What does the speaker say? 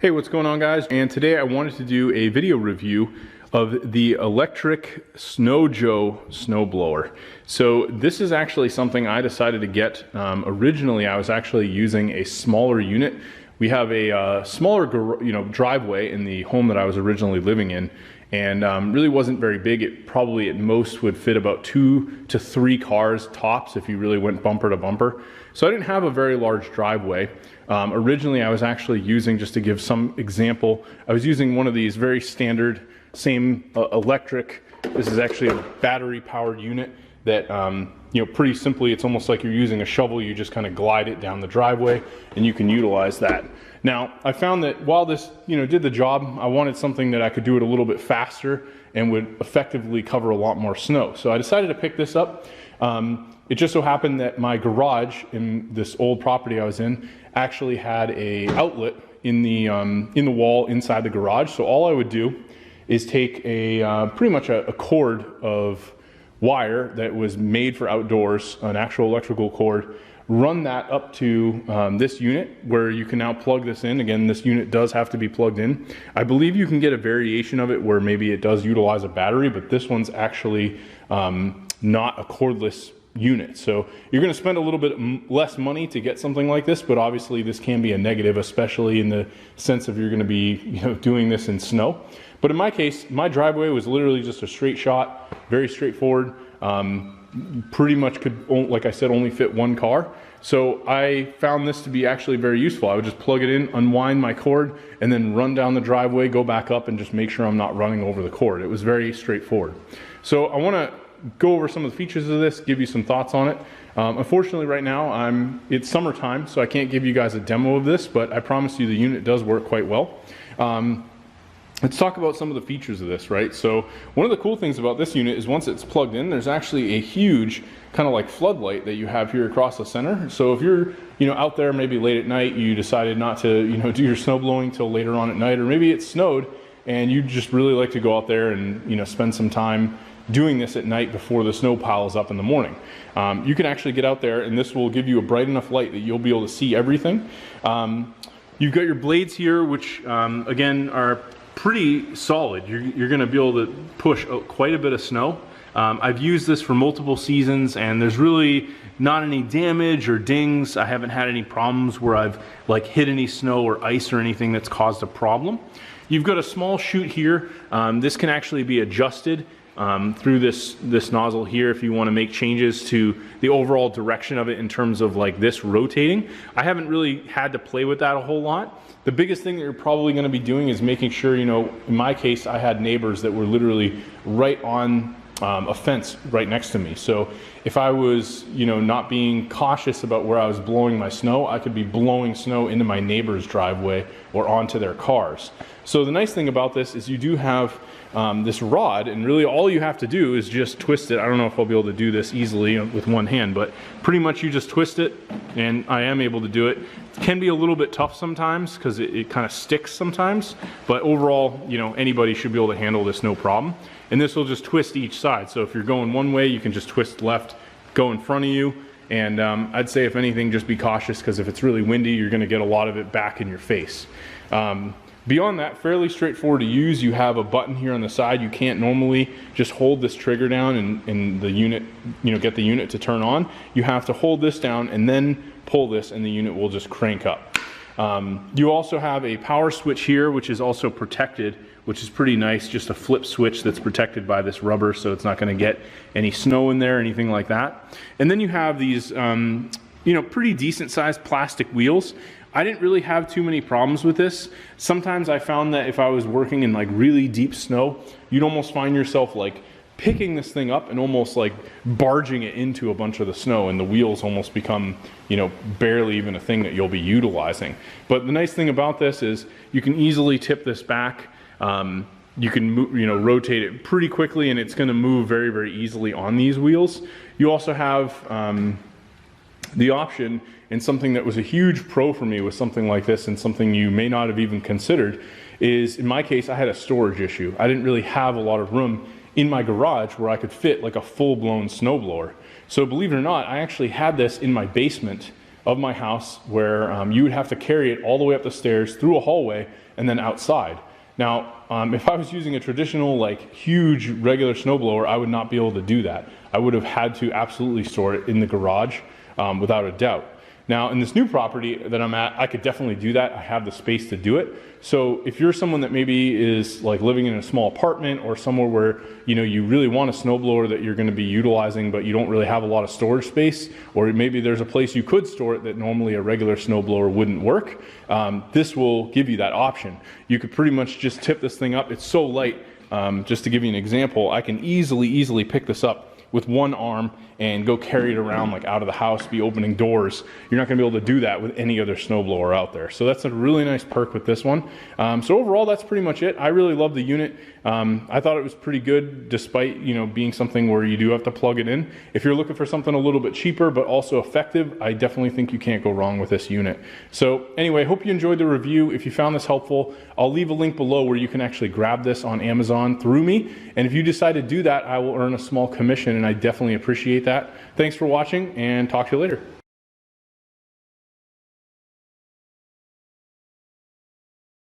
Hey, what's going on, guys? And today I wanted to do a video review of the electric Snow Joe snowblower. So this is actually something I decided to get. Originally, I was actually using a smaller unit. We have a smaller driveway in the home that I was originally living in, and really wasn't very big. It probably at most would fit about 2 to 3 cars tops if you really went bumper to bumper. So I didn't have a very large driveway. Originally I was actually using, just to give some example, I was using one of these very standard, same electric, this is actually a battery powered unit that, pretty simply, it's almost like you're using a shovel. You just kind of glide it down the driveway and you can utilize that. Now, I found that while this, did the job, I wanted something that I could do it a little bit faster and would effectively cover a lot more snow. So I decided to pick this up. It just so happened that my garage in this old property I was in actually had a outlet in the wall inside the garage. So all I would do is take pretty much a cord of wire that was made for outdoors, an actual electrical cord, run that up to this unit where you can now plug this in. Again, this unit does have to be plugged in. I believe you can get a variation of it where maybe it does utilize a battery, but this one's actually not a cordless unit. So you're going to spend a little bit less money to get something like this, but obviously this can be a negative, especially in the sense of you're going to be doing this in snow. But in my case, my driveway was literally just a straight shot, very straightforward. Pretty much could, like I said, only fit 1 car. So I found this to be actually very useful. I would just plug it in, unwind my cord, and then run down the driveway, go back up, and just make sure I'm not running over the cord. It was very straightforward. So I want to go over some of the features of this, give you some thoughts on it. Unfortunately, right now it's summertime, so I can't give you guys a demo of this, but I promise you the unit does work quite well. Let's talk about some of the features of this, right? So one of the cool things about this unit is once it's plugged in, there's actually a huge kind of like floodlight that you have here across the center. So if you're out there maybe late at night, you decided not to do your snow blowing till later on at night, or maybe it snowed and you just really like to go out there and spend some time doing this at night before the snow piles up in the morning. You can actually get out there and this will give you a bright enough light that you'll be able to see everything. You've got your blades here, which again are pretty solid. You're going to be able to push quite a bit of snow. I've used this for multiple seasons and there's really not any damage or dings. I haven't had any problems where I've hit any snow or ice or anything that's caused a problem. You've got a small chute here. This can actually be adjusted through this nozzle here if you want to make changes to the overall direction of it in terms of this rotating. I haven't really had to play with that a whole lot. The biggest thing that you're probably going to be doing is making sure, in my case, I had neighbors that were literally right on a fence right next to me. So if I was, not being cautious about where I was blowing my snow, I could be blowing snow into my neighbor's driveway or onto their cars. So the nice thing about this is you do have this rod, and really all you have to do is just twist it. I don't know if I'll be able to do this easily with one hand, but pretty much you just twist it, and I am able to do it. It can be a little bit tough sometimes because it kind of sticks sometimes, but overall, anybody should be able to handle this no problem. And this will just twist each side. So if you're going one way, you can just twist left, go in front of you. And I'd say if anything, just be cautious, because if it's really windy, you're going to get a lot of it back in your face. Beyond that, fairly straightforward to use. You have a button here on the side. You can't normally just hold this trigger down and the unit, get the unit to turn on. You have to hold this down and then pull this and the unit will just crank up. You also have a power switch here, which is also protected, which is pretty nice. Just a flip switch that's protected by this rubber, so it's not going to get any snow in there or anything like that. And then you have these, pretty decent sized plastic wheels. I didn't really have too many problems with this. Sometimes I found that if I was working in really deep snow, you'd almost find yourself picking this thing up and almost barging it into a bunch of the snow, and the wheels almost become, barely even a thing that you'll be utilizing. But the nice thing about this is you can easily tip this back. You can rotate it pretty quickly, and it's going to move very, very easily on these wheels. You also have the option, and something that was a huge pro for me with something like this, and something you may not have even considered, is in my case I had a storage issue. I didn't really have a lot of room in my garage where I could fit a full-blown snowblower. So believe it or not, I actually had this in my basement of my house where you would have to carry it all the way up the stairs, through a hallway, and then outside. Now, if I was using a traditional, like huge regular snowblower, I would not be able to do that. I would have had to absolutely store it in the garage without a doubt. Now, in this new property that I'm at, I could definitely do that. I have the space to do it. So if you're someone that maybe is like living in a small apartment or somewhere where, you know, you really want a snowblower that you're going to be utilizing, but you don't really have a lot of storage space, or maybe there's a place you could store it that normally a regular snowblower wouldn't work, this will give you that option. You could pretty much just tip this thing up. It's so light. Just to give you an example, I can easily pick this up with one arm and go carry it around like out of the house, be opening doors. You're not gonna be able to do that with any other snowblower out there. So that's a really nice perk with this one. So overall, that's pretty much it. I really love the unit. I thought it was pretty good despite, you know, being something where you do have to plug it in. If you're looking for something a little bit cheaper but also effective, I definitely think you can't go wrong with this unit. So anyway, hope you enjoyed the review. If you found this helpful, I'll leave a link below where you can actually grab this on Amazon through me. And if you decide to do that, I will earn a small commission, and I definitely appreciate that. Thanks for watching, and talk to you later.